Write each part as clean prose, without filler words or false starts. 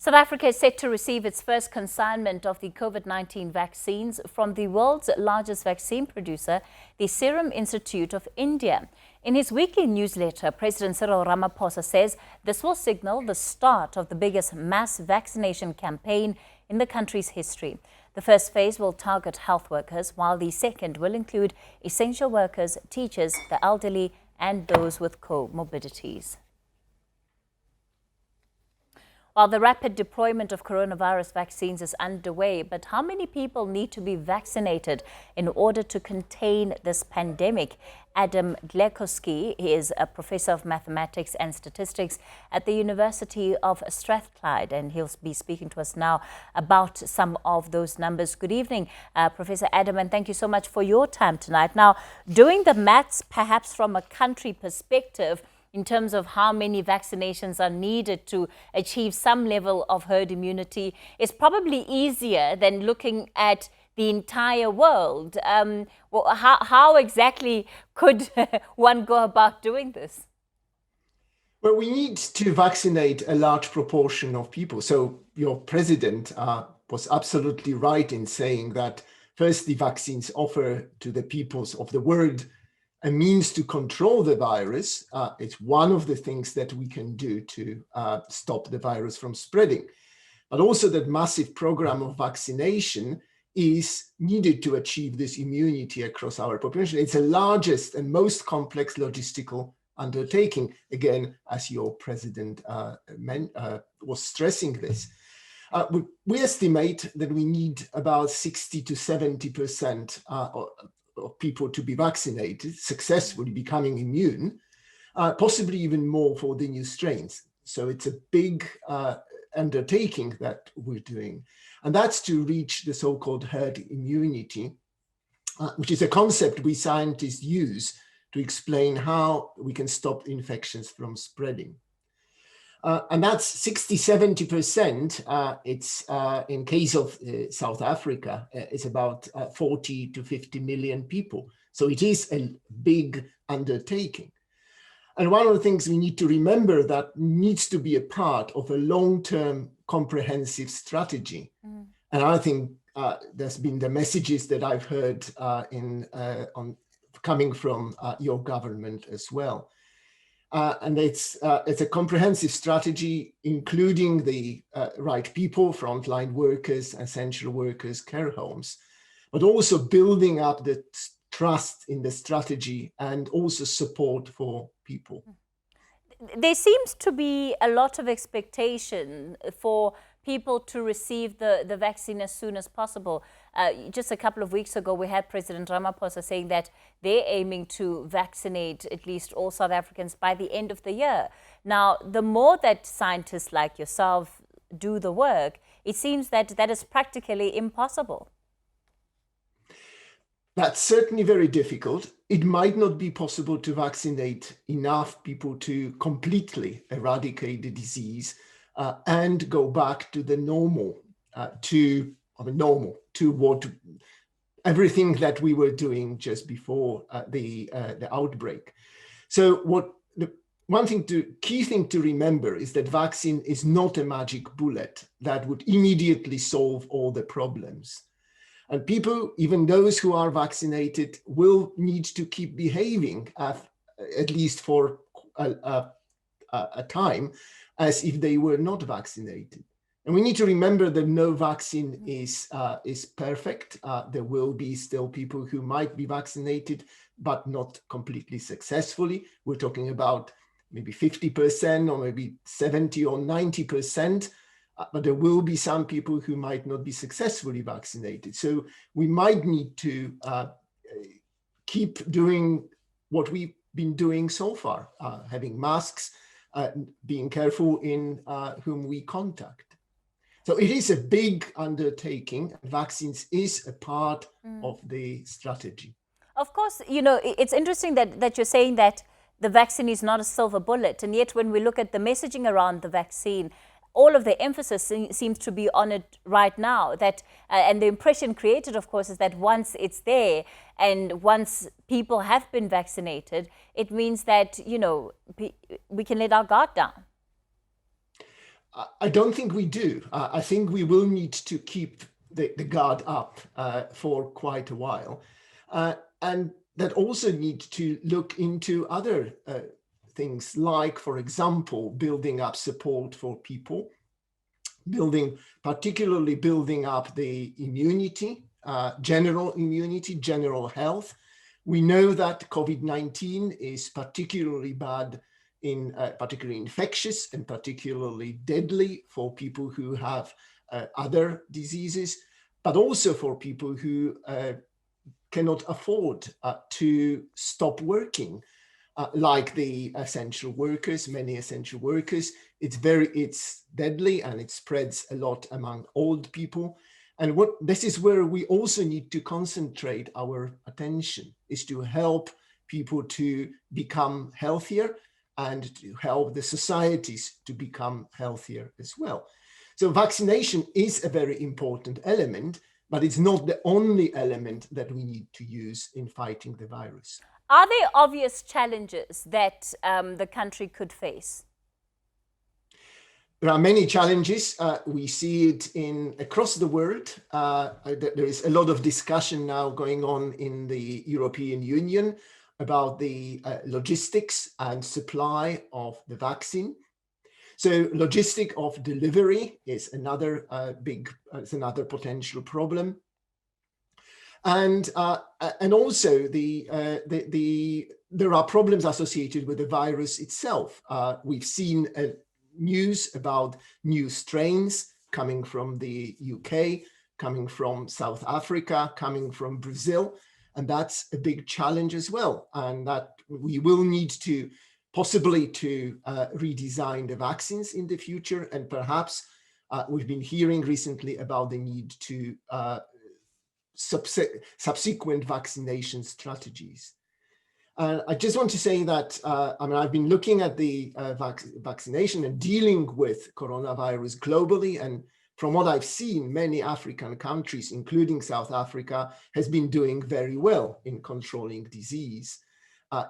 South Africa is set to receive its first consignment of the COVID-19 vaccines from the world's largest vaccine producer, the Serum Institute of India. In his weekly newsletter, President Cyril Ramaphosa says this will signal the start of the biggest mass vaccination campaign in the country's history. The first phase will target health workers, while the second will include essential workers, teachers, the elderly, and those with comorbidities. While the rapid deployment of coronavirus vaccines is underway, but how many people need to be vaccinated in order to contain this pandemic? Adhanom is a professor of mathematics and statistics at the University of Strathclyde, and he'll be speaking to us now about some of those numbers. Good evening, Professor Adhanom, and thank you so much for your time tonight. Now, doing the maths perhaps from a country perspective, in terms of how many vaccinations are needed to achieve some level of herd immunity, is probably easier than looking at the entire world. How exactly could one go about doing this? Well, we need to vaccinate a large proportion of people. So your president was absolutely right in saying that first, the vaccines offer to the peoples of the world a means to control the virus. It's one of the things that we can do to stop the virus from spreading. But also that massive program of vaccination is needed to achieve this immunity across our population. It's the largest and most complex logistical undertaking, again, as your president was stressing this. We estimate that we need about 60 to 70% of people to be vaccinated, successfully becoming immune, possibly even more for the new strains. So it's a big undertaking that we're doing. And that's to reach the so-called herd immunity, which is a concept we scientists use to explain how we can stop infections from spreading. And that's 60–70%. It's in case of South Africa, it's about 40 to 50 million people. So it is a big undertaking. And one of the things we need to remember that needs to be a part of a long-term comprehensive strategy. And I think there's been the messages that I've heard coming from your government as well. And it's a comprehensive strategy, including the right people, frontline workers, essential workers, care homes, but also building up the trust in the strategy and also support for people. There seems to be a lot of expectation for people to receive the vaccine as soon as possible. Just a couple of weeks ago, we had President Ramaphosa saying that they're aiming to vaccinate at least all South Africans by the end of the year. Now, the more that scientists like yourself do the work, it seems that that is practically impossible. That's certainly very difficult. It might not be possible to vaccinate enough people to completely eradicate the disease and go back to the normal, to everything that we were doing just before the outbreak. So key thing to remember is that vaccine is not a magic bullet that would immediately solve all the problems. And people, even those who are vaccinated, will need to keep behaving at least for a time as if they were not vaccinated. And we need to remember that no vaccine is perfect. There will be still people who might be vaccinated, but not completely successfully. We're talking about maybe 50% or maybe 70 or 90%. But there will be some people who might not be successfully vaccinated. So we might need to keep doing what we've been doing so far, having masks, being careful in whom we contact. So it is a big undertaking. Vaccines is a part of the strategy. Of course, you know, it's interesting that you're saying that the vaccine is not a silver bullet. And yet when we look at the messaging around the vaccine, all of the emphasis seems to be on it right now. That and the impression created, of course, is that once it's there and once people have been vaccinated, it means that, you know, we can let our guard down. I don't think we do. I think we will need to keep the guard up for quite a while. And that also need to look into other things like, for example, building up support for people, particularly building up the immunity, general immunity, general health. We know that COVID-19 is particularly bad particularly infectious and particularly deadly for people who have other diseases, but also for people who cannot afford to stop working, like the essential workers, many essential workers. It's deadly and it spreads a lot among old people. And this is where we also need to concentrate our attention, is to help people to become healthier and to help the societies to become healthier as well. So vaccination is a very important element, but it's not the only element that we need to use in fighting the virus. Are there obvious challenges that the country could face? There are many challenges. We see it across the world. There is a lot of discussion now going on in the European Union about the logistics and supply of the vaccine. So logistic of delivery is another another potential problem. And also there are problems associated with the virus itself. We've seen news about new strains coming from the UK, coming from South Africa, coming from Brazil. And that's a big challenge as well. And that we will need to possibly redesign the vaccines in the future. And perhaps we've been hearing recently about the need to subsequent vaccination strategies. I just want to say that, I've been looking at the vaccination and dealing with coronavirus globally, and from what I've seen, many African countries, including South Africa, has been doing very well in controlling disease,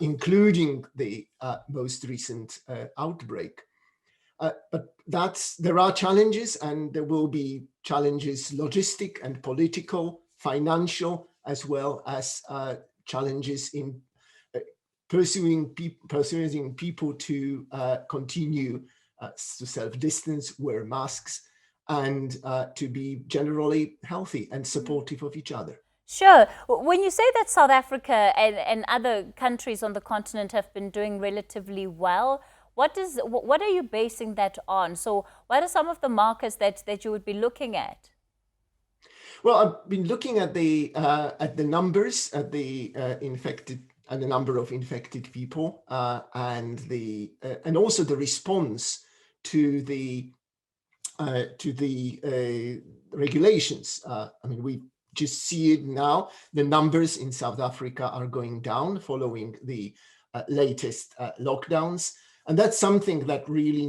including the most recent outbreak. But there are challenges, and there will be challenges, logistic and political, financial, as well as challenges in persuading people to continue to self-distance, wear masks, and to be generally healthy and supportive of each other. Sure. When you say that South Africa and other countries on the continent have been doing relatively well, what are you basing that on? So what are some of the markers that you would be looking at? Well, I've been looking at the numbers, at the infected, and the number of infected people, and also the response to the regulations. We just see it now. The numbers in South Africa are going down following the latest lockdowns, and that's something that really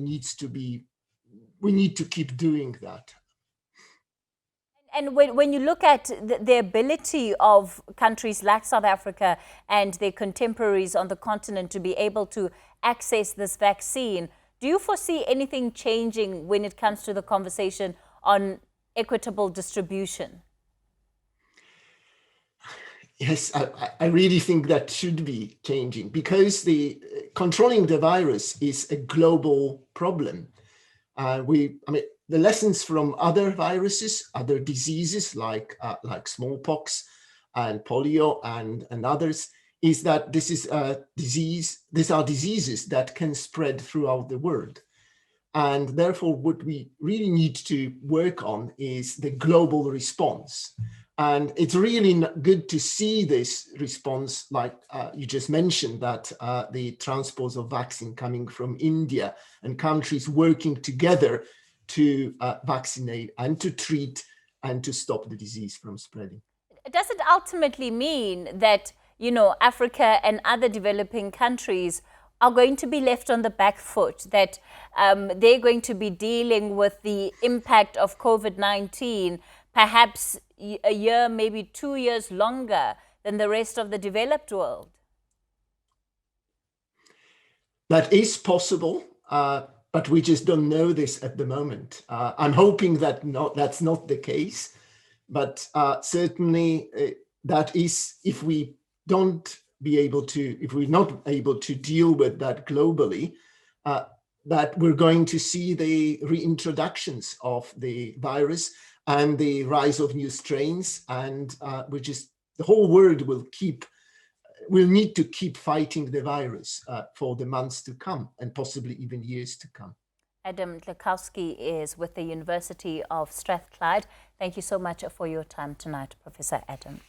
we need to keep doing that. And when you look at the ability of countries like South Africa and their contemporaries on the continent to be able to access this vaccine, do you foresee anything changing when it comes to the conversation on equitable distribution? Yes, I really think that should be changing, because controlling the virus is a global problem. The lessons from other viruses, other diseases like smallpox and polio and others, is that these are diseases that can spread throughout the world. And therefore, what we really need to work on is the global response. And it's really good to see this response, like you just mentioned, that the transports of vaccine coming from India and countries working together to vaccinate and to treat and to stop the disease from spreading. Does it ultimately mean that, Africa and other developing countries are going to be left on the back foot, that they're going to be dealing with the impact of COVID-19 perhaps a year, maybe 2 years longer than the rest of the developed world? That is possible. But but we just don't know this at the moment. I'm hoping that that's not the case, but certainly that is, if we're not able to deal with that globally, that we're going to see the reintroductions of the virus and the rise of new strains, and the whole world will need to keep fighting the virus for the months to come and possibly even years to come. Adam Ghebreyesus is with the University of Strathclyde. Thank you so much for your time tonight, Professor Adam.